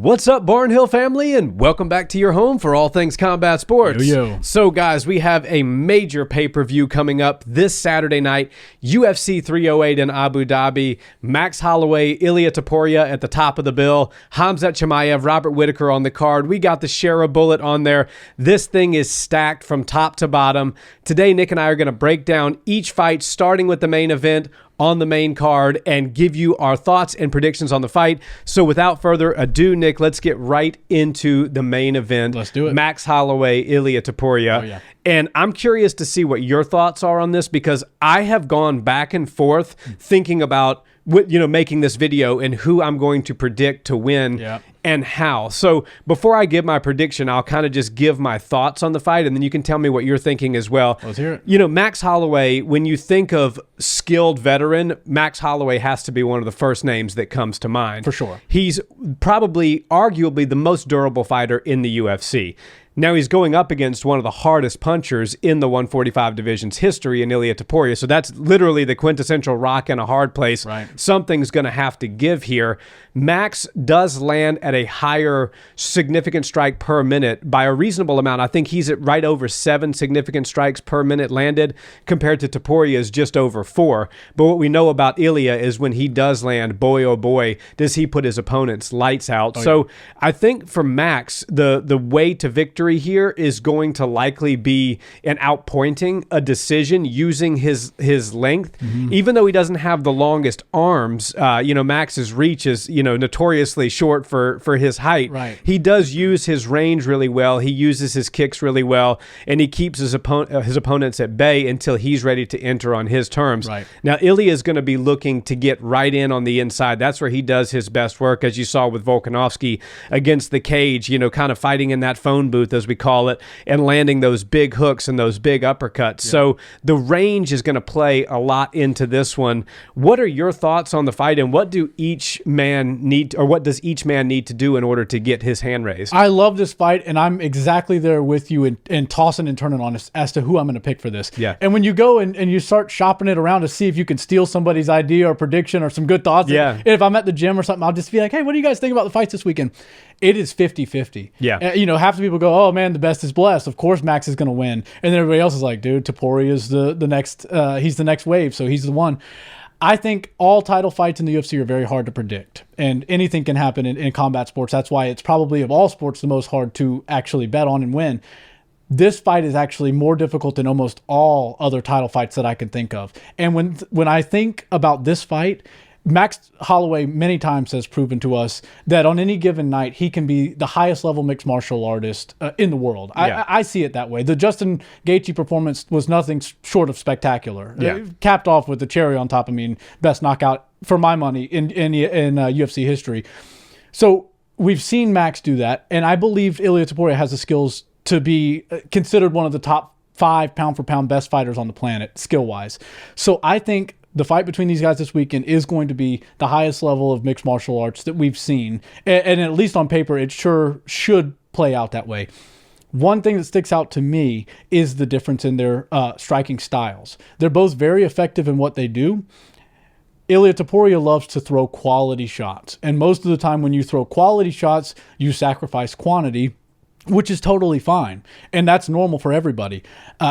What's up, Barnhill family, and welcome back to your home for all things combat sports. Yo. So, guys, we have a major pay-per-view coming up this Saturday night. UFC 308 in Abu Dhabi. Max Holloway, Ilia Topuria at the top of the bill. Khamzat Chimaev, Robert Whittaker on the card. We got the Sharaputdin on there. This thing is stacked from top to bottom. Today, Nick and I are going to break down each fight, starting with the main event on the main card, and give you our thoughts and predictions on the fight. So without further ado, Nick, let's get right into the main event. Let's do it. Max Holloway, Ilia Topuria. Oh, yeah. And I'm curious to see what your thoughts are on this, because I have gone back and forth thinking about making this video and who I'm going to predict to win and how. So before I give my prediction, I'll kind of just give my thoughts on the fight, and then you can tell me what you're thinking as well. Let's hear it. Max Holloway, when you think of skilled veteran, Max Holloway has to be one of the first names that comes to mind. For sure. He's probably, arguably, the most durable fighter in the UFC. Now he's going up against one of the hardest punchers in the 145 division's history in Ilia Topuria. So that's literally the quintessential rock in a hard place. Right. Something's going to have to give here. Max does land at a higher significant strike per minute by a reasonable amount. I think he's at right over 7 significant strikes per minute landed, compared to Topuria's just over 4. But what we know about Ilia is when he does land, boy oh boy, does he put his opponent's lights out. So I think for Max, the way to victory here is going to likely be an outpointing, a decision using his length. Even though he doesn't have the longest arms, Max's reach is notoriously short for his height. Right. He does use his range really well. He uses his kicks really well, and he keeps his opponents at bay until he's ready to enter on his terms. Right. Now Ilia is going to be looking to get right in on the inside. That's where he does his best work, as you saw with Volkanovski against the cage, kind of fighting in that phone booth, as we call it, and landing those big hooks and those big uppercuts. So the range is going to play a lot into this one. What are your thoughts on the fight, and what do each man need, or what does each man need to do in order to get his hand raised? I love this fight, and I'm exactly there with you in tossing and turning on as to who I'm going to pick for this. Yeah. And when you go and you start shopping it around to see if you can steal somebody's idea or prediction or some good thoughts, if I'm at the gym or something, I'll just be like, hey, what do you guys think about the fights this weekend? It is 50-50. Yeah. Half the people go, oh man, the best is blessed. Of course Max is going to win. And then everybody else is like, dude, Topuria is the next, he's the next wave, so he's the one. I think all title fights in the UFC are very hard to predict, and anything can happen in combat sports. That's why it's probably, of all sports, the most hard to actually bet on and win. This fight is actually more difficult than almost all other title fights that I can think of. And when I think about this fight, Max Holloway many times has proven to us that on any given night, he can be the highest level mixed martial artist in the world. I see it that way. The Justin Gaethje performance was nothing short of spectacular. Capped off with the cherry on top. Best knockout for my money in UFC history. So we've seen Max do that, and I believe Ilia Topuria has the skills to be considered one of the top 5 pound-for-pound best fighters on the planet, skill-wise. So I think the fight between these guys this weekend is going to be the highest level of mixed martial arts that we've seen. And at least on paper, it sure should play out that way. One thing that sticks out to me is the difference in their striking styles. They're both very effective in what they do. Ilia Topuria loves to throw quality shots. And most of the time when you throw quality shots, you sacrifice quantity, which is totally fine. And that's normal for everybody.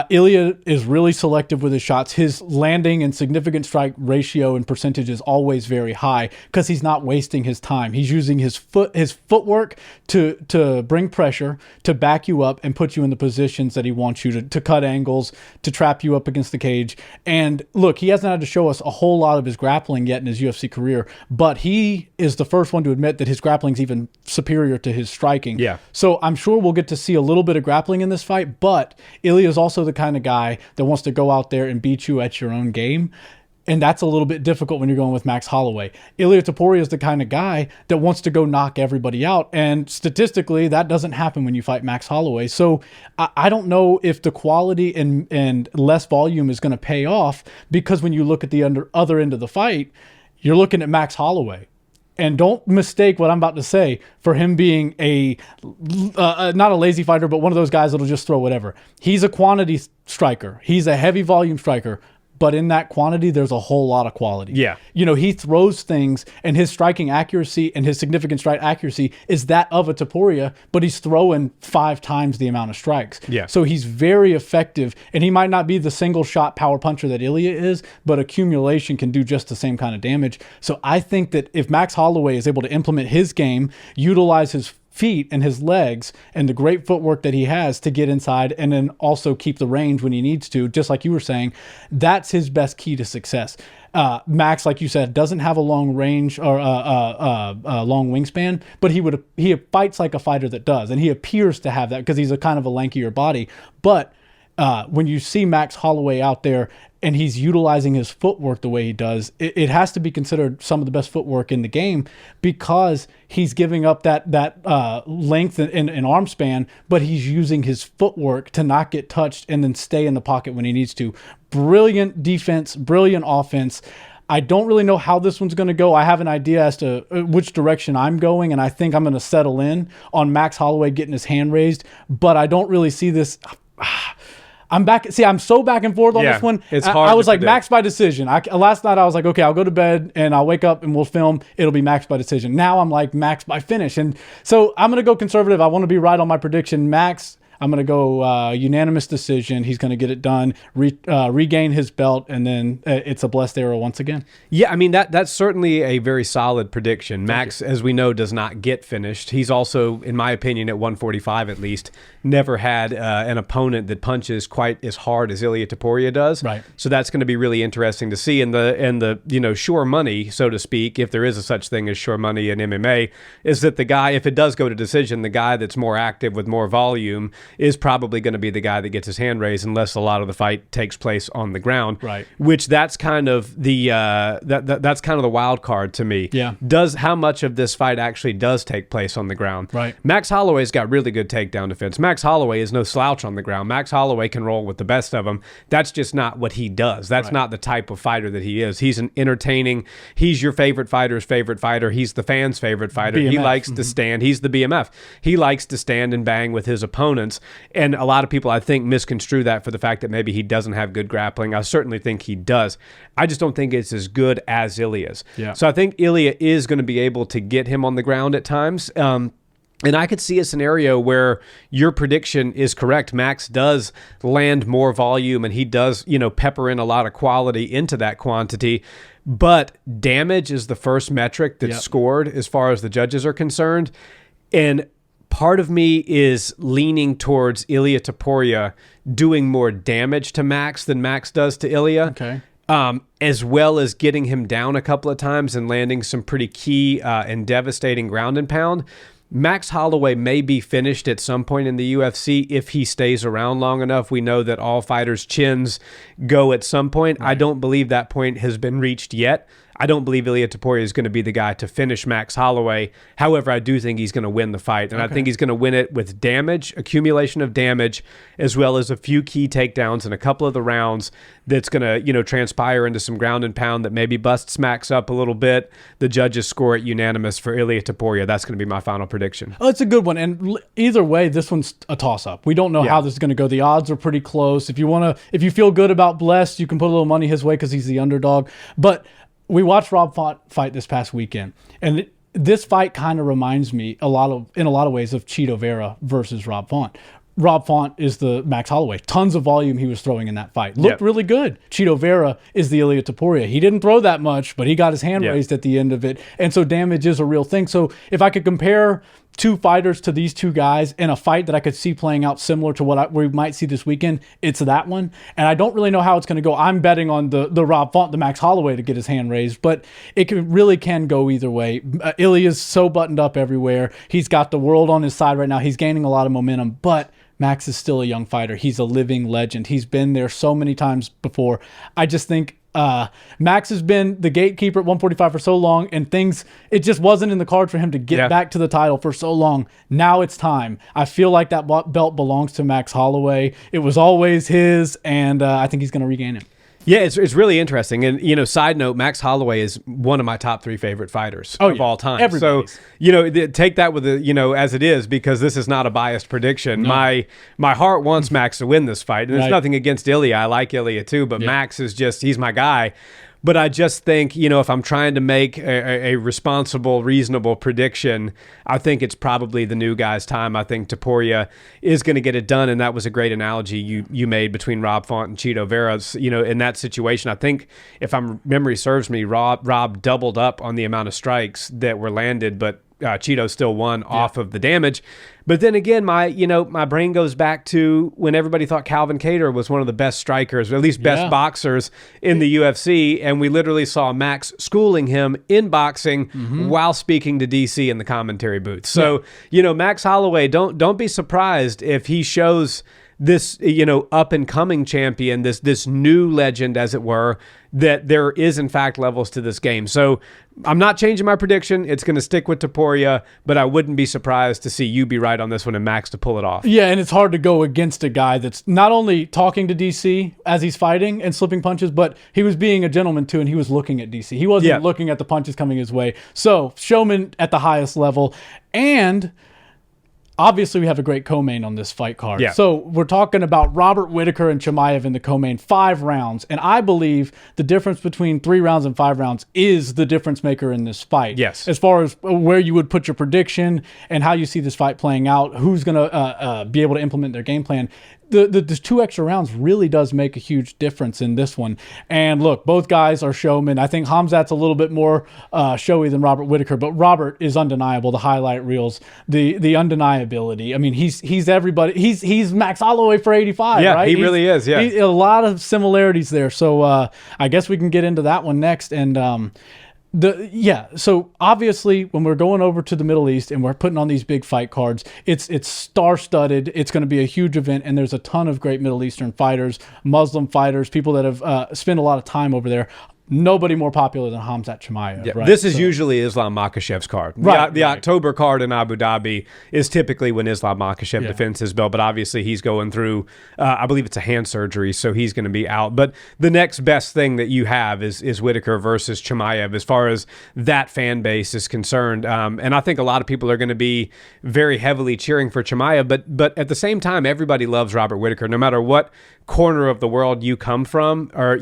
Ilia is really selective with his shots. His landing and significant strike ratio and percentage is always very high because he's not wasting his time. He's using his footwork to bring pressure, to back you up and put you in the positions that he wants you to cut angles, to trap you up against the cage. And look, he hasn't had to show us a whole lot of his grappling yet in his UFC career, but he is the first one to admit that his grappling is even superior to his striking. Yeah. So I'm sure we'll get to see a little bit of grappling in this fight, but Ilia is also the kind of guy that wants to go out there and beat you at your own game. And that's a little bit difficult when you're going with Max Holloway. Ilia Topuria is the kind of guy that wants to go knock everybody out. And statistically, that doesn't happen when you fight Max Holloway. So I don't know if the quality and less volume is going to pay off, because when you look at the other end of the fight, you're looking at Max Holloway. And don't mistake what I'm about to say for him being not a lazy fighter, but one of those guys that'll just throw whatever. He's a quantity striker. He's a heavy volume striker. but in that quantity, there's a whole lot of quality. Yeah. You know, he throws things, and his striking accuracy and his significant strike accuracy is that of a Topuria, but he's throwing 5 times the amount of strikes. Yeah. So he's very effective, and he might not be the single shot power puncher that Ilia is, but accumulation can do just the same kind of damage. So I think that if Max Holloway is able to implement his game, utilize his feet and his legs and the great footwork that he has to get inside and then also keep the range when he needs to, just like you were saying, that's his best key to success. Max, like you said, doesn't have a long range or a long wingspan, but he fights like a fighter that does, and he appears to have that because he's a kind of a lankier body. But when you see Max Holloway out there and he's utilizing his footwork the way he does, it has to be considered some of the best footwork in the game because he's giving up that length and arm span, but he's using his footwork to not get touched and then stay in the pocket when he needs to. Brilliant defense, brilliant offense. I don't really know how this one's going to go. I have an idea as to which direction I'm going, and I think I'm going to settle in on Max Holloway getting his hand raised, but I don't really see this. I'm back. See, I'm so back and forth on this one. It's hard. I was like predict. Max by decision. Last night I was like, okay, I'll go to bed and I'll wake up and we'll film. It'll be Max by decision. Now I'm like Max by finish. And so I'm going to go conservative. I want to be right on my prediction. Max, I'm going to go unanimous decision. He's going to get it done, regain his belt, and then it's a blessed era once again. Yeah, I mean, that's certainly a very solid prediction. Max, as we know, does not get finished. He's also, in my opinion, at 145 at least, never had an opponent that punches quite as hard as Ilia Topuria does. Right. So that's going to be really interesting to see. And the sure money, so to speak, if there is a such thing as sure money in MMA, is that the guy, if it does go to decision, the guy that's more active with more volume is probably going to be the guy that gets his hand raised unless a lot of the fight takes place on the ground. Right. Which that's kind of the that's kind of the wild card to me. Yeah. How much of this fight actually does take place on the ground? Right. Max Holloway's got really good takedown defense. Max Holloway is no slouch on the ground. Max Holloway can roll with the best of them. That's just not what he does. That's not the type of fighter that he is. He's an entertaining. He's your favorite fighter's favorite fighter. He's the fan's favorite fighter. BMF. He likes to stand. He's the BMF. He likes to stand and bang with his opponents. And a lot of people, I think, misconstrue that for the fact that maybe he doesn't have good grappling. I certainly think he does. I just don't think it's as good as Ilia's. Yeah. So I think Ilia is going to be able to get him on the ground at times. And I could see a scenario where your prediction is correct. Max does land more volume and he does, pepper in a lot of quality into that quantity. But damage is the first metric that's scored as far as the judges are concerned. And part of me is leaning towards Ilia Topuria doing more damage to Max than Max does to Ilia. Okay. As well as getting him down a couple of times and landing some pretty key and devastating ground and pound. Max Holloway may be finished at some point in the UFC if he stays around long enough. We know that all fighters' chins go at some point. Right. I don't believe that point has been reached yet. I don't believe Ilia Topuria is going to be the guy to finish Max Holloway. However, I do think he's going to win the fight. And I think he's going to win it with damage, accumulation of damage, as well as a few key takedowns in a couple of the rounds that's going to, transpire into some ground and pound that maybe busts Max up a little bit. The judges score it unanimous for Ilia Topuria. That's going to be my final prediction. Oh, it's a good one. And either way, this one's a toss-up. We don't know how this is going to go. The odds are pretty close. If you feel good about Blessed, you can put a little money his way because he's the underdog. But we watched Rob Font fight this past weekend, and this fight kind of reminds me in a lot of ways of Chito Vera versus Rob Font. Rob Font is the Max Holloway. Tons of volume he was throwing in that fight. Looked really good. Chito Vera is the Ilia Topuria. He didn't throw that much, but he got his hand raised at the end of it. And so damage is a real thing. So if I could compare two fighters to these two guys in a fight that I could see playing out similar to what we might see this weekend, it's that one. And I don't really know how it's going to go. I'm betting on the Rob Font, the Max Holloway to get his hand raised, but it really can go either way. Ilia's so buttoned up everywhere. He's got the world on his side right now. He's gaining a lot of momentum, but Max is still a young fighter. He's a living legend. He's been there so many times before. I just think Max has been the gatekeeper at 145 for so long, and it just wasn't in the card for him to get back to the title for so long. Now it's time. I feel like that belt belongs to Max Holloway. It was always his, and I think he's going to regain it. Yeah, it's really interesting. And, side note, Max Holloway is one of my top 3 favorite fighters of all time. Everybody's. So, take that with as it is, because this is not a biased prediction. No. My heart wants Max to win this fight. And there's nothing against Ilia. I like Ilia too, but Max is he's my guy. But I just think, if I'm trying to make a responsible, reasonable prediction, I think it's probably the new guy's time. I think Topuria is going to get it done, and that was a great analogy you made between Rob Font and Chito Vera. In that situation, I think, if memory serves me, Rob doubled up on the amount of strikes that were landed, but Chito still won off of the damage. But then again, my brain goes back to when everybody thought Calvin Kattar was one of the best strikers, or at least best boxers in the UFC, and we literally saw Max schooling him in boxing while speaking to DC in the commentary booth. So, Max Holloway, don't be surprised if he shows this, up and coming champion, this new legend, as it were, that there is in fact levels to this game. So I'm not changing my prediction. It's going to stick with Topuria, but I wouldn't be surprised to see you be right on this one and Max to pull it off. Yeah, and it's hard to go against a guy that's not only talking to DC as he's fighting and slipping punches, but he was being a gentleman too, and he was looking at DC. He wasn't looking at the punches coming his way. So showman at the highest level. And obviously, we have a great co-main on this fight card. Yeah. So we're talking about Robert Whittaker and Chimaev in the co-main, 5 rounds. And I believe the difference between 3 rounds and 5 rounds is the difference maker in this fight. Yes. As far as where you would put your prediction and how you see this fight playing out, who's going to be able to implement their game plan. The 2 extra rounds really does make a huge difference in this one. And look, both guys are showmen. I think Khamzat's a little bit more showy than Robert Whittaker, but Robert is undeniable. The highlight reels, the undeniability. I mean, he's everybody. He's Max Holloway for 85. Yeah, right? he really is. Yeah, a lot of similarities there. So I guess we can get into that one next. And so obviously when we're going over to the Middle East and we're putting on these big fight cards, it's star-studded. It's going to be a huge event, and there's a ton of great Middle Eastern fighters, Muslim fighters, people that have spent a lot of time over there. Nobody more popular than Khamzat Chimaev. Yeah. Right? This is usually Islam Makhachev's card. The October card in Abu Dhabi is typically when Islam Makhachev defends his belt, but obviously he's going through, I believe it's a hand surgery, so he's going to be out. But the next best thing that you have is Whittaker versus Chimaev as far as that fan base is concerned. And I think a lot of people are going to be very heavily cheering for Chimaev, but at the same time, everybody loves Robert Whittaker, no matter what corner of the world you come from, or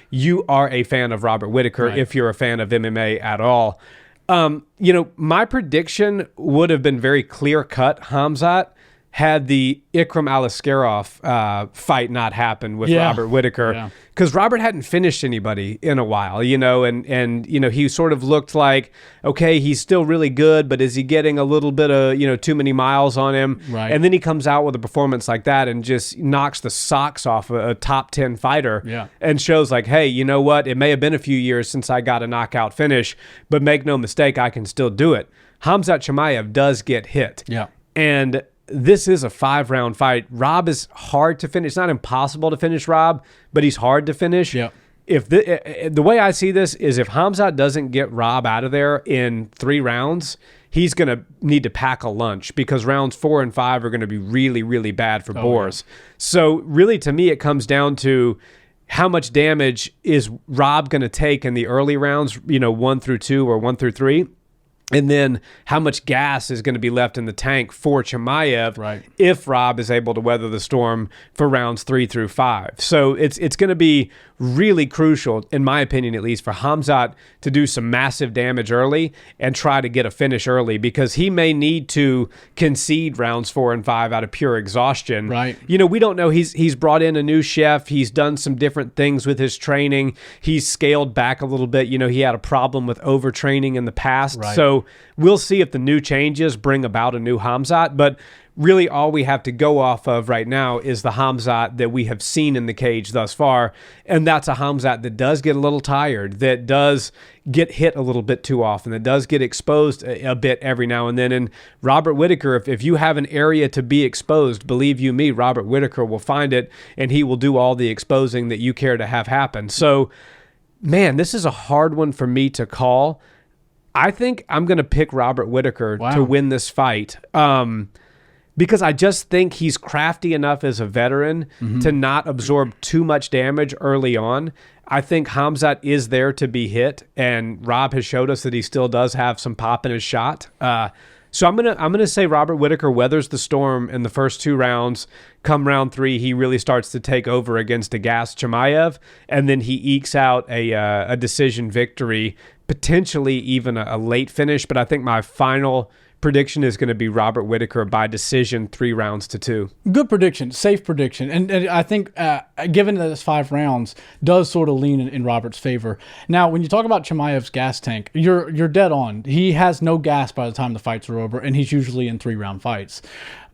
you are a fan of Robert Whittaker if you're a fan of MMA at all. My prediction would have been very clear cut. Khamzat had the Ikram Aliskerov fight not happen with Robert Whittaker, because Robert hadn't finished anybody in a while, and he sort of looked like, okay, he's still really good, but is he getting a little bit of, too many miles on him? Right. And then he comes out with a performance like that and just knocks the socks off a top 10 fighter and shows like, hey, you know what? It may have been a few years since I got a knockout finish, but make no mistake, I can still do it. Khamzat Chimaev does get hit. Yeah. And this is a 5-round fight. Rob is hard to finish. It's not impossible to finish Rob, but he's hard to finish. Yeah. If the way I see this is, if Khamzat doesn't get Rob out of there in 3 rounds, he's going to need to pack a lunch, because rounds 4 and 5 are going to be really, really bad for Boris. Yeah. So really, to me, it comes down to how much damage is Rob going to take in the early rounds, 1 through 2 or 1 through 3. And then how much gas is going to be left in the tank for Chimaev if Rob is able to weather the storm for rounds 3 through 5. So it's going to be really crucial, in my opinion at least, for Khamzat to do some massive damage early and try to get a finish early, because he may need to concede rounds 4 and 5 out of pure exhaustion. Right. We don't know. He's brought in a new chef. He's done some different things with his training. He's scaled back a little bit. He had a problem with overtraining in the past. Right. So we'll see if the new changes bring about a new Khamzat, but really all we have to go off of right now is the Khamzat that we have seen in the cage thus far, and that's a Khamzat that does get a little tired, that does get hit a little bit too often, that does get exposed a bit every now and then. And Robert Whittaker, if you have an area to be exposed, believe you me, Robert Whittaker will find it, and he will do all the exposing that you care to have happen. So, man, this is a hard one for me to call. I think I'm going to pick Robert Whittaker to win this fight. because I just think he's crafty enough as a veteran to not absorb too much damage early on. I think Khamzat is there to be hit, and Rob has showed us that he still does have some pop in his shot. So I'm gonna say Robert Whittaker weathers the storm in the first 2 rounds. Come round 3, he really starts to take over against a gassed Chimaev, and then he ekes out a decision victory, potentially even a late finish. But I think my final prediction is going to be Robert Whittaker by decision, 3 rounds to 2. Good prediction, safe prediction. And I think given that it's 5 rounds, does sort of lean in Robert's favor. Now, when you talk about Chimaev's gas tank, you're dead on. He has no gas by the time the fights are over, and he's usually in 3-round fights.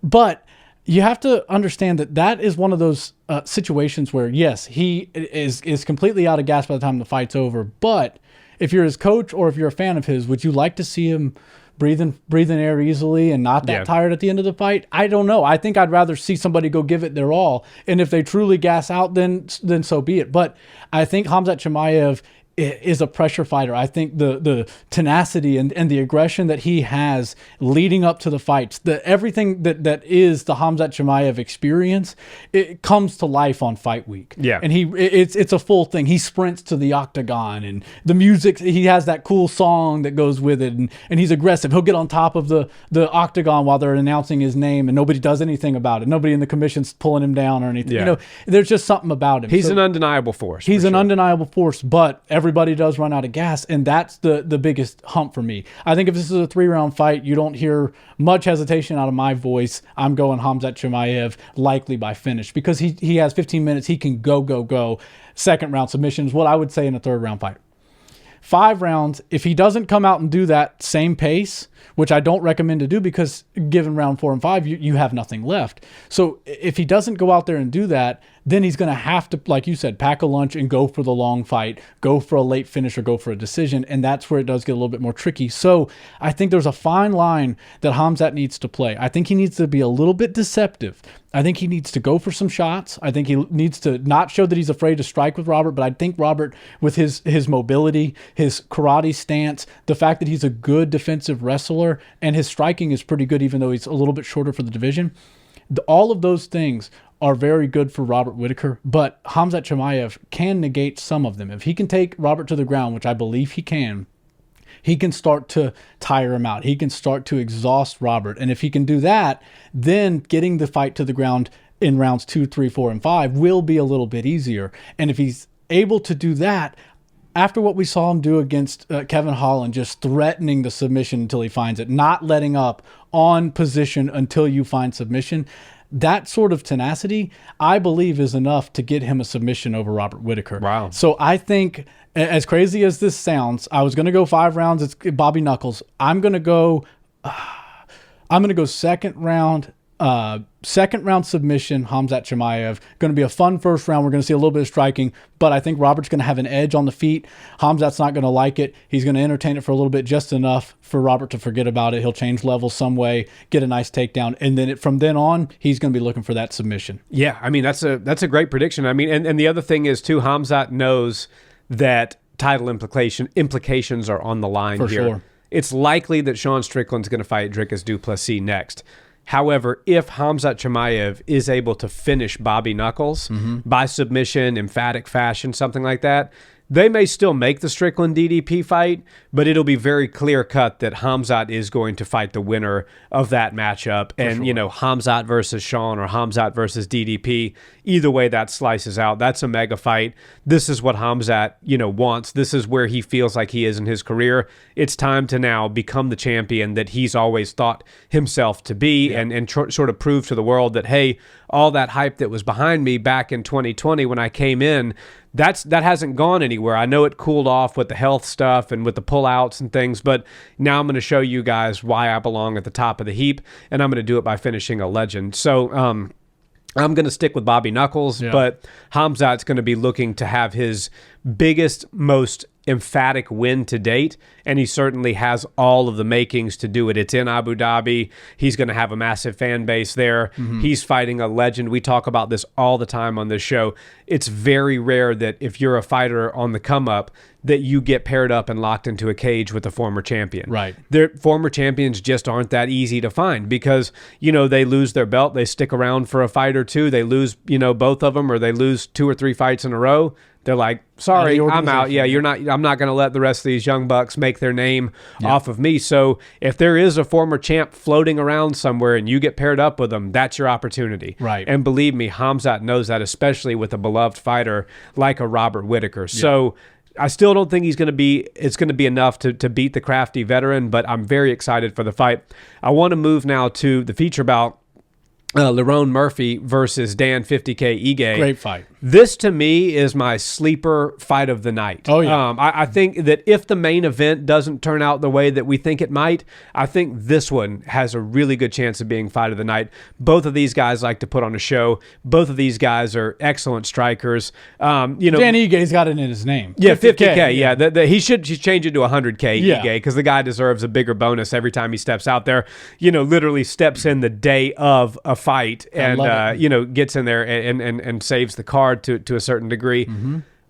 But you have to understand that is one of those situations where, yes, he is completely out of gas by the time the fight's over. But if you're his coach or if you're a fan of his, would you like to see him breathing air easily and not that tired at the end of the fight? I don't know. I think I'd rather see somebody go give it their all. And if they truly gas out, then so be it. But I think Khamzat Chimaev is a pressure fighter. I think the tenacity and the aggression that he has leading up to the fights, everything that is the Khamzat Chimaev experience, it comes to life on fight week. Yeah. And it's a full thing. He sprints to the octagon, and the music, he has that cool song that goes with it, and he's aggressive. He'll get on top of the octagon while they're announcing his name, and nobody does anything about it. Nobody in the commission's pulling him down or anything. Yeah. There's just something about him. He's an undeniable force. He's an undeniable force, but everybody does run out of gas, and that's the biggest hump for me. I think if this is a 3-round fight, you don't hear much hesitation out of my voice. I'm going Khamzat Chimaev likely by finish, because he has 15 minutes. He can go. Second round submissions, what I would say in a 3rd-round fight. 5 rounds, if he doesn't come out and do that same pace, which I don't recommend to do, because given round 4 and 5, you have nothing left. So if he doesn't go out there and do that, then he's going to have to, like you said, pack a lunch and go for the long fight, go for a late finish, or go for a decision. And that's where it does get a little bit more tricky. So I think there's a fine line that Khamzat needs to play. I think he needs to be a little bit deceptive. I think he needs to go for some shots. I think he needs to not show that he's afraid to strike with Robert, but I think Robert, with his mobility, his karate stance, the fact that he's a good defensive wrestler, and his striking is pretty good, even though he's a little bit shorter for the division. All of those things are very good for Robert Whittaker, but Khamzat Chimaev can negate some of them. If he can take Robert to the ground, which I believe he can start to tire him out. He can start to exhaust Robert. And if he can do that, then getting the fight to the ground in rounds 2, 3, 4, and 5 will be a little bit easier. And if he's able to do that, after what we saw him do against Kevin Holland, just threatening the submission until he finds it, not letting up on position until you find submission, that sort of tenacity, I believe, is enough to get him a submission over Robert Whittaker. Wow. So I think, as crazy as this sounds, I was going to go 5 rounds. It's Bobby Knuckles. I'm going to go second round submission, Khamzat Chimaev. Going to be a fun first round. We're going to see a little bit of striking, but I think Robert's going to have an edge on the feet. Khamzat's not going to like it. He's going to entertain it for a little bit, just enough for Robert to forget about it. He'll change levels some way, get a nice takedown, and then from then on, he's going to be looking for that submission. Yeah, I mean, that's a great prediction. I mean, and the other thing is, too, Khamzat knows that title implications are on the line For here. sure. It's likely that Sean Strickland's going to fight Dricus du Plessis next. However, if Khamzat Chimaev is able to finish Bobby Knuckles by submission, emphatic fashion, something like that, they may still make the Strickland DDP fight, but it'll be very clear cut that Khamzat is going to fight the winner of that matchup. And, Khamzat versus Sean or Khamzat versus DDP, either way that slices out, that's a mega fight. This is what Khamzat, wants. This is where he feels like he is in his career. It's time to now become the champion that he's always thought himself to be, and sort of prove to the world that, hey, all that hype that was behind me back in 2020 when I came in, that hasn't gone anywhere. I know it cooled off with the health stuff and with the pullouts and things, but now I'm going to show you guys why I belong at the top of the heap, and I'm going to do it by finishing a legend. So I'm going to stick with Bobby Knuckles, but Khamzat's going to be looking to have his biggest, most emphatic win to date, and he certainly has all of the makings to do it. It's in Abu Dhabi. He's going to have a massive fan base there. He's fighting a legend. We talk about this all the time on this show. It's very rare that if you're a fighter on the come up that you get paired up and locked into a cage with a former champion. Right. Their former champions just aren't that easy to find because, they lose their belt, they stick around for a fight or two, they lose, both of them, or they lose 2 or 3 fights in a row. They're like, sorry, I'm out. Yeah, I'm not going to let the rest of these young bucks make their name off of me. So if there is a former champ floating around somewhere and you get paired up with them, that's your opportunity. Right. And believe me, Khamzat knows that, especially with a beloved fighter like a Robert Whittaker. Yeah. So I still don't think it's going to be enough to beat the crafty veteran, but I'm very excited for the fight. I want to move now to the feature bout. Lerone Murphy versus Dan 50K Ige. Great fight. This, to me, is my sleeper fight of the night. Oh, yeah. I think that if the main event doesn't turn out the way that we think it might, I think this one has a really good chance of being fight of the night. Both of these guys like to put on a show. Both of these guys are excellent strikers. Dan Ige's got it in his name. Yeah, 50K. Yeah, he should change it to 100K Ige because the guy deserves a bigger bonus every time he steps out there. Literally steps in the day of a fight and gets in there and saves the card to a certain degree.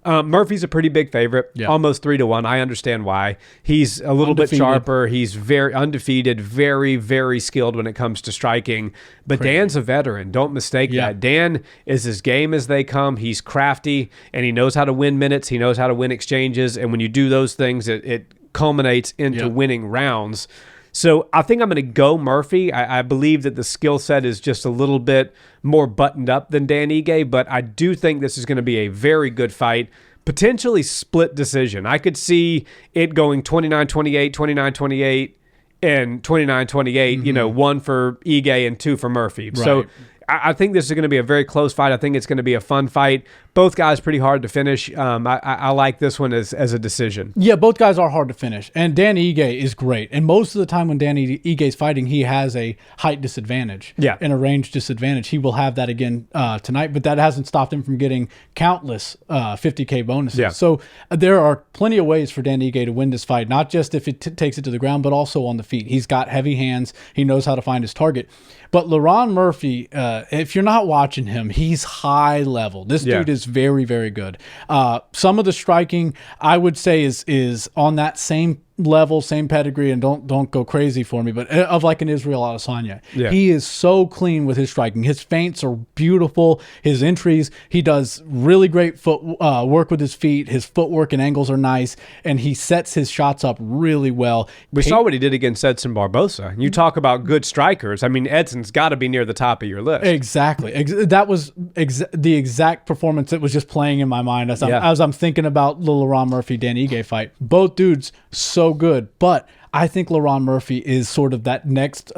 Murphy's a pretty big favorite, almost 3-1. I understand why. He's a little bit sharper. He's very undefeated, very, very skilled when it comes to striking. But Dan's a veteran. Don't mistake that. Dan is as game as they come. He's crafty, and he knows how to win minutes. He knows how to win exchanges. And when you do those things, it culminates into winning rounds. So I think I'm going to go Murphy. I believe that the skill set is just a little bit more buttoned up than Dan Ige, but I do think this is going to be a very good fight, potentially split decision. I could see it going 29-28, 29-28, and 29-28, 1 for Ige and 2 for Murphy. Right. So I think this is going to be a very close fight. I think it's going to be a fun fight. Both guys pretty hard to finish. I like this one as a decision. Yeah, both guys are hard to finish. And Dan Ige is great. And most of the time when Dan Ige's fighting, he has a height disadvantage and a range disadvantage. He will have that again tonight, but that hasn't stopped him from getting countless 50K bonuses. Yeah. So there are plenty of ways for Dan Ige to win this fight, not just if it takes it to the ground, but also on the feet. He's got heavy hands. He knows how to find his target. But Lerone Murphy, if you're not watching him, he's high level. This dude is very, very good. Some of the striking, I would say, is on that same level, same pedigree, and don't go crazy for me, but of like an Israel Adesanya. Yeah. He is so clean with his striking. His feints are beautiful. His entries, he does really great work with his feet. His footwork and angles are nice, and he sets his shots up really well. We saw what he did against Edson Barbosa. You talk about good strikers. I mean, Edson's got to be near the top of your list. Exactly. That was the exact performance that was just playing in my mind as I'm thinking about the Lerone Murphy-Dan Ige fight. Both dudes so good, but I think Lerone Murphy is sort of that next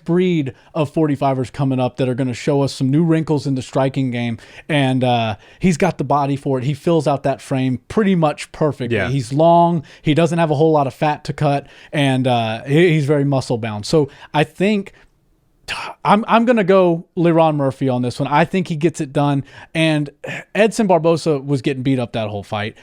breed of 45ers coming up that are going to show us some new wrinkles in the striking game, and he's got the body for it. He fills out that frame pretty much perfectly. Yeah. He's long, he doesn't have a whole lot of fat to cut, and he's very muscle bound. So I think I'm going to go Lerone Murphy on this one. I think he gets it done. And Edson Barbosa was getting beat up that whole fight.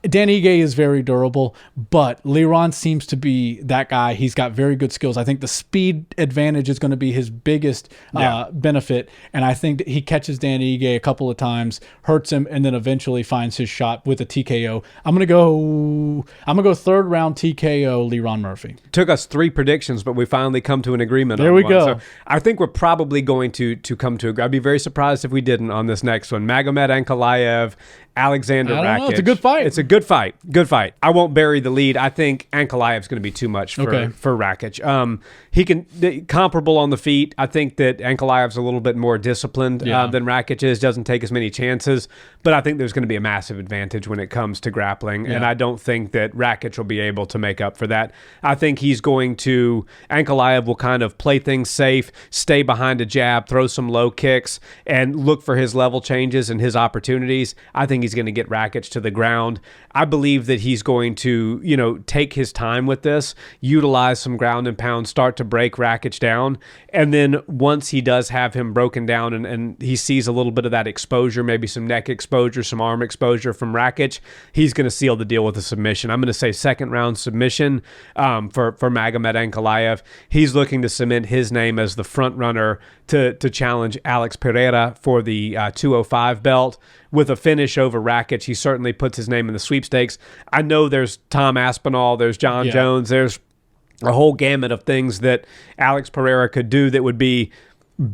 Dan Ige is very durable, but Lerone seems to be that guy. He's got very good skills. I think the speed advantage is going to be his biggest benefit. And I think that he catches Dan Ige a couple of times, hurts him, and then eventually finds his shot with a TKO. I'm going to go third round TKO Lerone Murphy. Took us 3 predictions, but we finally come to an agreement. There we go. So I think we're probably going to come to. I'd be very surprised if we didn't on this next one. Magomed Ankalaev, Aleksandar Rakic. It's a good fight. It's a good fight. Good fight. I won't bury the lead. I think Ankalaev's going to be too much for Rakic. He can comparable on the feet. I think that Ankalaev's a little bit more disciplined than Rakic is. Doesn't take as many chances, but I think there's going to be a massive advantage when it comes to grappling, and I don't think that Rakic will be able to make up for that. I think Ankalaev will kind of play things safe, stay stay behind a jab, throw some low kicks, and look for his level changes and his opportunities, I think he's going to get Rakic to the ground. I believe that he's going to, take his time with this, utilize some ground and pound, start to break Rakic down. And then once he does have him broken down and he sees a little bit of that exposure, maybe some neck exposure, some arm exposure from Rakic, he's going to seal the deal with a submission. I'm going to say second round submission for Magomed Ankalaev. He's looking to cement his name as the front runner to challenge Alex Pereira for the 205 belt. With a finish over Rakic, he certainly puts his name in the sweepstakes. I know there's Tom Aspinall, there's John Jones, there's a whole gamut of things that Alex Pereira could do that would be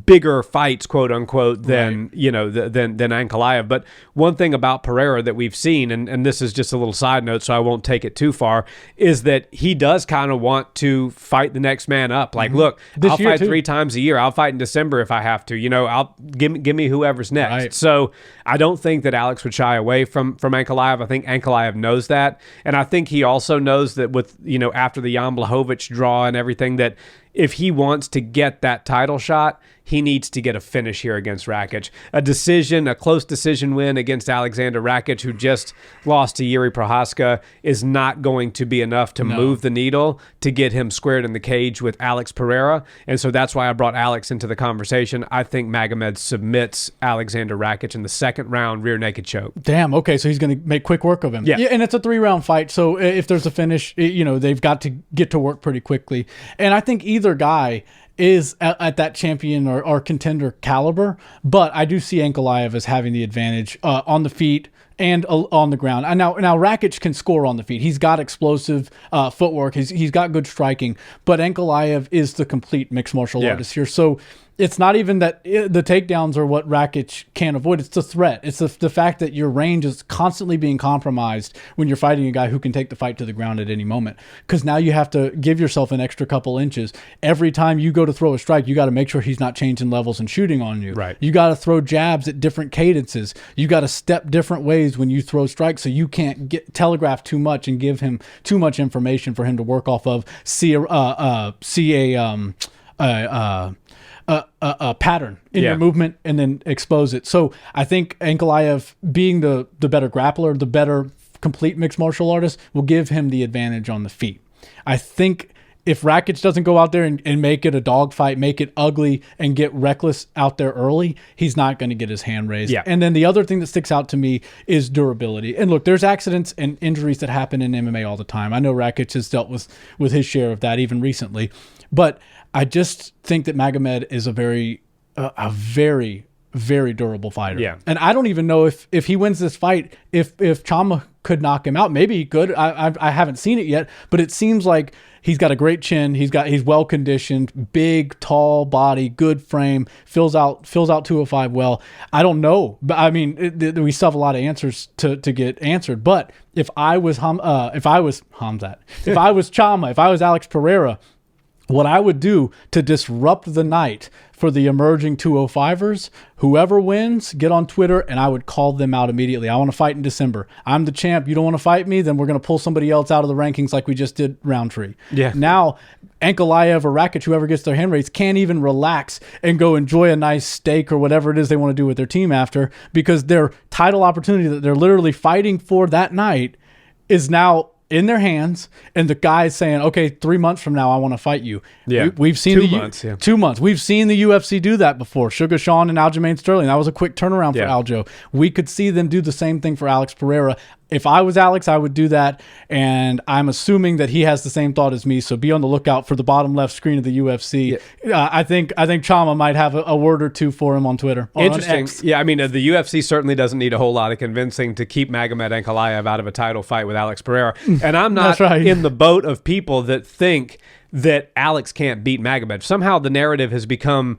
bigger fights, quote unquote, than than Ankalaev. But one thing about Pereira that we've seen, and this is just a little side note, so I won't take it too far, is that he does kind of want to fight the next man up. Like, look, I'll fight 3 times a year. I'll fight in December if I have to. I'll give me whoever's next. Right. So I don't think that Alex would shy away from Ankalaev. I think Ankalaev knows that, and I think he also knows that with after the Jan Blachowicz draw and everything, that if he wants to get that title shot, he needs to get a finish here against Rakic. A close decision win against Aleksandar Rakic, who just lost to Yuri Prohaska, is not going to be enough to move the needle to get him squared in the cage with Alex Pereira. And so that's why I brought Alex into the conversation. I think Magomed submits Aleksandar Rakic in the second round, rear naked choke. Damn, okay, so he's going to make quick work of him. Yeah, and it's a 3-round fight, so if there's a finish, they've got to get to work pretty quickly. And I think either guy is at that champion or contender caliber, but I do see Ankalaev as having the advantage on the feet and on the ground. Now Rakic can score on the feet. He's got explosive footwork. He's got good striking, but Ankalaev is the complete mixed martial artist here. So it's not even that the takedowns are what Rakic can't avoid. It's the threat. It's the fact that your range is constantly being compromised when you're fighting a guy who can take the fight to the ground at any moment. Because now you have to give yourself an extra couple inches. Every time you go to throw a strike, you got to make sure he's not changing levels and shooting on you. Right. You got to throw jabs at different cadences. You got to step different ways when you throw strikes, so you can't telegraph too much and give him too much information for him to work off of. See a pattern in your movement and then expose it. So I think Ankalaev, being the better grappler, the better complete mixed martial artist, will give him the advantage on the feet. I think if Rakic doesn't go out there and make it a dogfight, make it ugly, and get reckless out there early, he's not going to get his hand raised. Yeah. And then the other thing that sticks out to me is durability. And look, there's accidents and injuries that happen in MMA all the time. I know Rakic has dealt with his share of that even recently. But I just think that Magomed is a very, very durable fighter. Yeah. And I don't even know if he wins this fight, if Chama could knock him out. Maybe he could. I haven't seen it yet, but it seems like he's got a great chin. He's well conditioned, big, tall body, good frame, fills out 205 well. I don't know, but I mean, we still have a lot of answers to get answered. But if I was Khamzat, if I was Chama, if I was Alex Pereira, what I would do to disrupt the night for the emerging 205ers, whoever wins, get on Twitter, and I would call them out immediately. I want to fight in December. I'm the champ. You don't want to fight me? Then we're going to pull somebody else out of the rankings like we just did Roundtree. Yeah. Now, Ankalaev or Rakic, whoever gets their hand raised, can't even relax and go enjoy a nice steak or whatever it is they want to do with their team after, because their title opportunity that they're literally fighting for that night is now in their hands, and the guy's saying, okay, 3 months from now, I want to fight you. Yeah. We've seen 2 months. 2 months. We've seen the UFC do that before. Sugar Sean and Aljamain Sterling. That was a quick turnaround for Aljo. We could see them do the same thing for Alex Pereira. If I was Alex, I would do that, and I'm assuming that he has the same thought as me, so be on the lookout for the bottom left screen of the UFC. Yeah. I think Chama might have a word or two for him on Twitter. Interesting. Yeah, I mean, the UFC certainly doesn't need a whole lot of convincing to keep Magomed Ankalaev out of a title fight with Alex Pereira, and I'm not in the boat of people that think that Alex can't beat Magomed. Somehow the narrative has become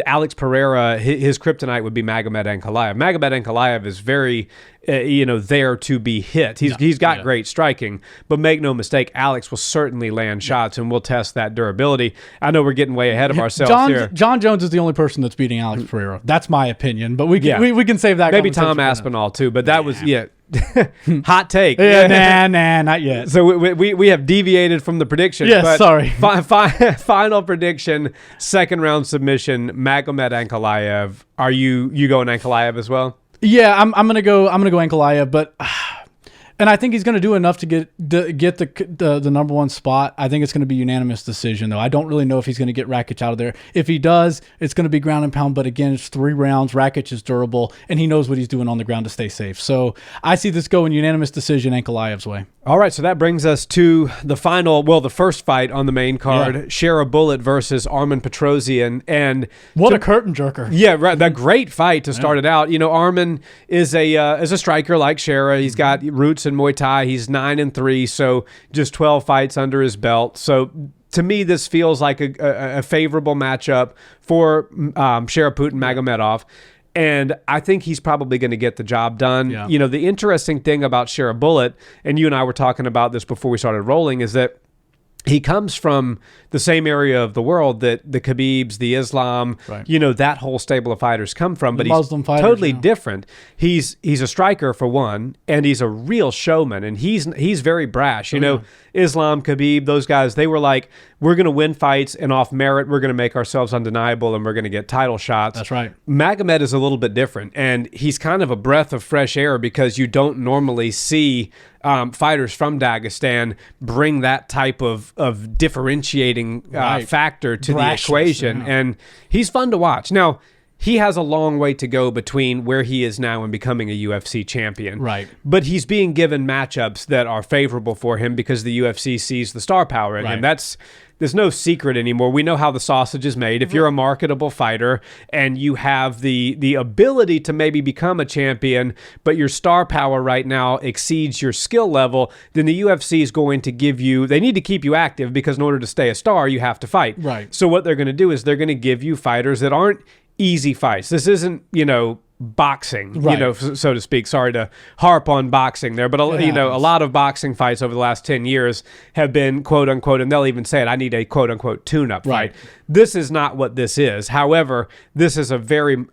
Alex Pereira, his kryptonite would be Magomed Ankalaev. Magomed Ankalaev is very, there to be hit. He's got great striking, but make no mistake, Alex will certainly land shots, and we'll test that durability. I know we're getting way ahead of ourselves here. John Jones is the only person that's beating Alex Pereira. That's my opinion, but we can save that. Maybe Tom Aspinall too, but that was Hot take. Yeah, nah, not yet. So we have deviated from the prediction. Yes, but sorry. Final prediction, second round submission, Magomed Ankalaev. Are you going Ankalaev as well? Yeah, I'm gonna go Ankalaev, but and I think he's gonna do enough to get the number one spot. I think it's gonna be unanimous decision though. I don't really know if he's gonna get Rakic out of there. If he does, it's gonna be ground and pound. But again, it's 3 rounds. Rakic is durable and he knows what he's doing on the ground to stay safe. So I see this going unanimous decision Ankalaev's way. All right, so that brings us to the first fight on the main card, Sharaputdin versus Armen Petrosyan. And what a curtain jerker. Yeah, right. That great fight to start it out. You know, Armen is a striker like Shara. He's got roots in Muay Thai. He's 9-3, so just 12 fights under his belt. So to me, this feels like a favorable matchup for Sharaputdin Magomedov. And I think he's probably going to get the job done. Yeah. You know, the interesting thing about Sharaputdin, and you and I were talking about this before we started rolling, is that he comes from the same area of the world that the Khabibs, the Islam, you know, that whole stable of fighters come from. But he's totally different. He's a striker for one, and he's a real showman, and he's very brash. You know, Islam, Khabib, those guys, they were like, we're going to win fights, and off merit, we're going to make ourselves undeniable, and we're going to get title shots. That's right. Magomed is a little bit different, and he's kind of a breath of fresh air because you don't normally see fighters from Dagestan bring that type of differentiating factor to the equation. And he's fun to watch. Now, he has a long way to go between where he is now and becoming a UFC champion. Right. But he's being given matchups that are favorable for him because the UFC sees the star power in him. There's no secret anymore. We know how the sausage is made. If you're a marketable fighter and you have the ability to maybe become a champion, but your star power right now exceeds your skill level, then the UFC is going to give you, they need to keep you active because in order to stay a star, you have to fight. Right. So what they're going to do is they're going to give you fighters that aren't easy fights. This isn't, you know, boxing, you know, so to speak. Sorry to harp on boxing there, but you know, a lot of boxing fights over the last 10 years have been quote unquote, and they'll even say it, I need a quote unquote tune-up fight. This is not what this is. However, this is a very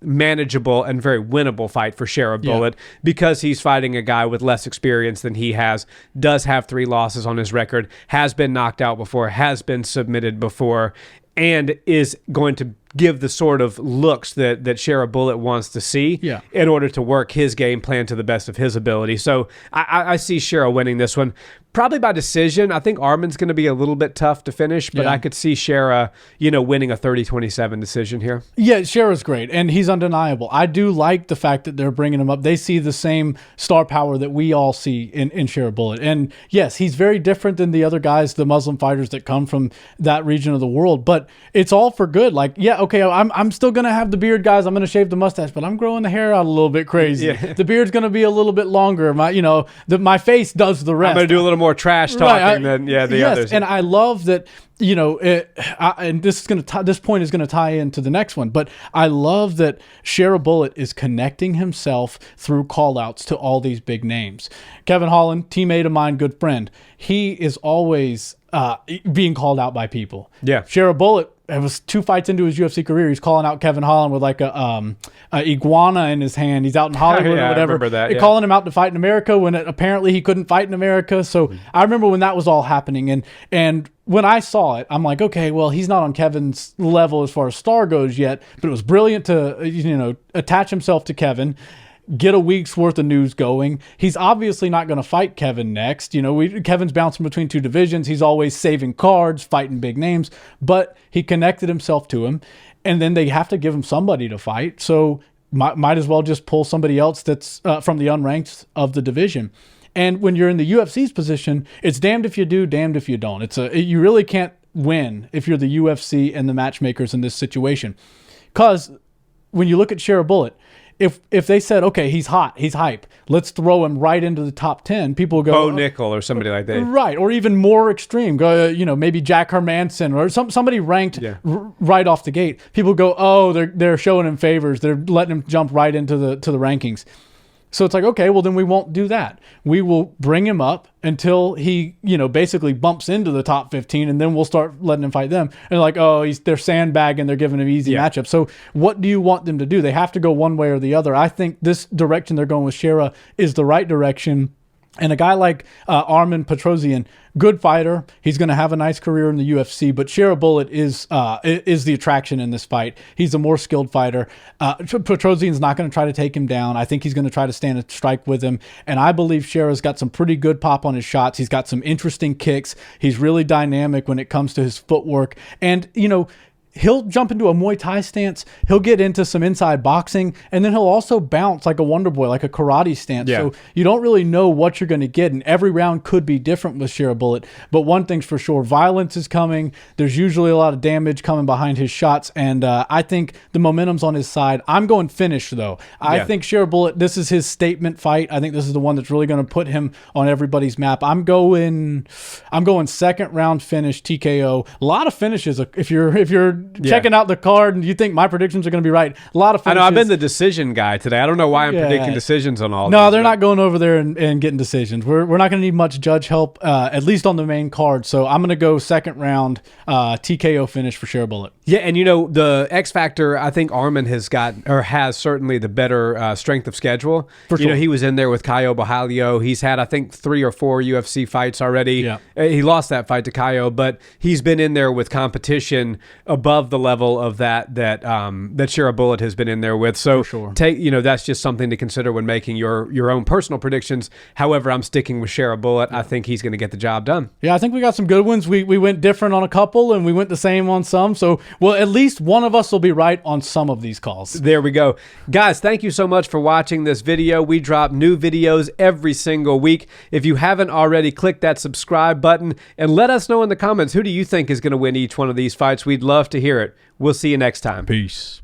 manageable and very winnable fight for Sharaputdin because he's fighting a guy with less experience than he has, does have 3 losses on his record, has been knocked out before, has been submitted before, and is going to give the sort of looks that Sharaputdin wants to see in order to work his game plan to the best of his ability. So I see Shara winning this one. Probably by decision. I think Armen's going to be a little bit tough to finish, but I could see Shara, you know, winning a 30-27 decision here. Yeah, Shara's great, and he's undeniable. I do like the fact that they're bringing him up. They see the same star power that we all see in Sharaputdin. And yes, he's very different than the other guys, the Muslim fighters that come from that region of the world, but it's all for good. Like, okay, I'm still going to have the beard, guys. I'm going to shave the mustache, but I'm growing the hair out a little bit crazy. The beard's going to be a little bit longer. My face does the rest. I'm going to do a little more trash talking than the others. And I love that, you know, and this point is going to tie into the next one, but I love that Sharaputdin is connecting himself through call-outs to all these big names. Kevin Holland, teammate of mine, good friend, he is always being called out by people. Sharaputdin, it was 2 fights into his UFC career, he's calling out Kevin Holland with like a iguana in his hand. He's out in Hollywood or whatever. I remember that. Calling him out to fight in America when apparently he couldn't fight in America. So I remember when that was all happening. And when I saw it, I'm like, okay, well, he's not on Kevin's level as far as star goes yet, but it was brilliant to, you know, attach himself to Kevin, get a week's worth of news going. He's obviously not going to fight Kevin next. You know, Kevin's bouncing between 2 divisions. He's always saving cards, fighting big names, but he connected himself to him, and then they have to give him somebody to fight. So might as well just pull somebody else that's from the unranked of the division. And when you're in the UFC's position, it's damned if you do, damned if you don't. You really can't win if you're the UFC and the matchmakers in this situation. Because when you look at Sharaputdin, if they said, okay, he's hot, he's hype, let's throw him right into the top 10, people will go, Bo Nickel or somebody like that. Right, or even more extreme, go, you know, maybe Jack Hermanson or somebody ranked right off the gate. People go, oh, they're showing him favors, they're letting him jump right into the rankings. So it's like, okay, well then we won't do that. We will bring him up until he, basically bumps into the top 15, and then we'll start letting him fight them. And like, oh, they're sandbagging, they're giving him easy matchups. So what do you want them to do? They have to go one way or the other. I think this direction they're going with Shara is the right direction. And a guy like Armen Petrosyan, good fighter. He's going to have a nice career in the UFC, but Sharaputdin is the attraction in this fight. He's a more skilled fighter. Petrosyan's not going to try to take him down. I think he's going to try to stand and strike with him. And I believe Shara's got some pretty good pop on his shots. He's got some interesting kicks. He's really dynamic when it comes to his footwork. And, he'll jump into a Muay Thai stance. He'll get into some inside boxing, and then he'll also bounce like a Wonder Boy, like a karate stance. Yeah. So you don't really know what you're going to get, and every round could be different with Sharaputdin. But one thing's for sure, violence is coming. There's usually a lot of damage coming behind his shots, and I think the momentum's on his side. I'm going finish, though. I think Sharaputdin, this is his statement fight. I think this is the one that's really going to put him on everybody's map. I'm going second round finish, TKO. A lot of finishes. If you're checking out the card and you think my predictions are going to be right, a lot of finishes. I know I've been the decision guy today. I don't know why I'm predicting decisions on all No, these, they're not going over there and getting decisions. We're not going to need much judge help, at least on the main card. So I'm going to go second round TKO finish for Sharaputdin. Yeah, and the X factor, I think Armen has certainly the better strength of schedule. For sure. He was in there with Caio Borralho. He's had, I think, 3 or 4 UFC fights already. Yeah. He lost that fight to Caio, but he's been in there with competition above the level of that Sharaputdin has been in there with. So sure. That's just something to consider when making your own personal predictions. However, I'm sticking with Sharaputdin. I think he's going to get the job done. Yeah, I think we got some good ones. We went different on a couple, and we went the same on some. So, well, at least one of us will be right on some of these calls. There we go. Guys, thank you so much for watching this video. We drop new videos every single week. If you haven't already, click that subscribe button and let us know in the comments, who do you think is going to win each one of these fights? We'd love to hear it. We'll see you next time. Peace.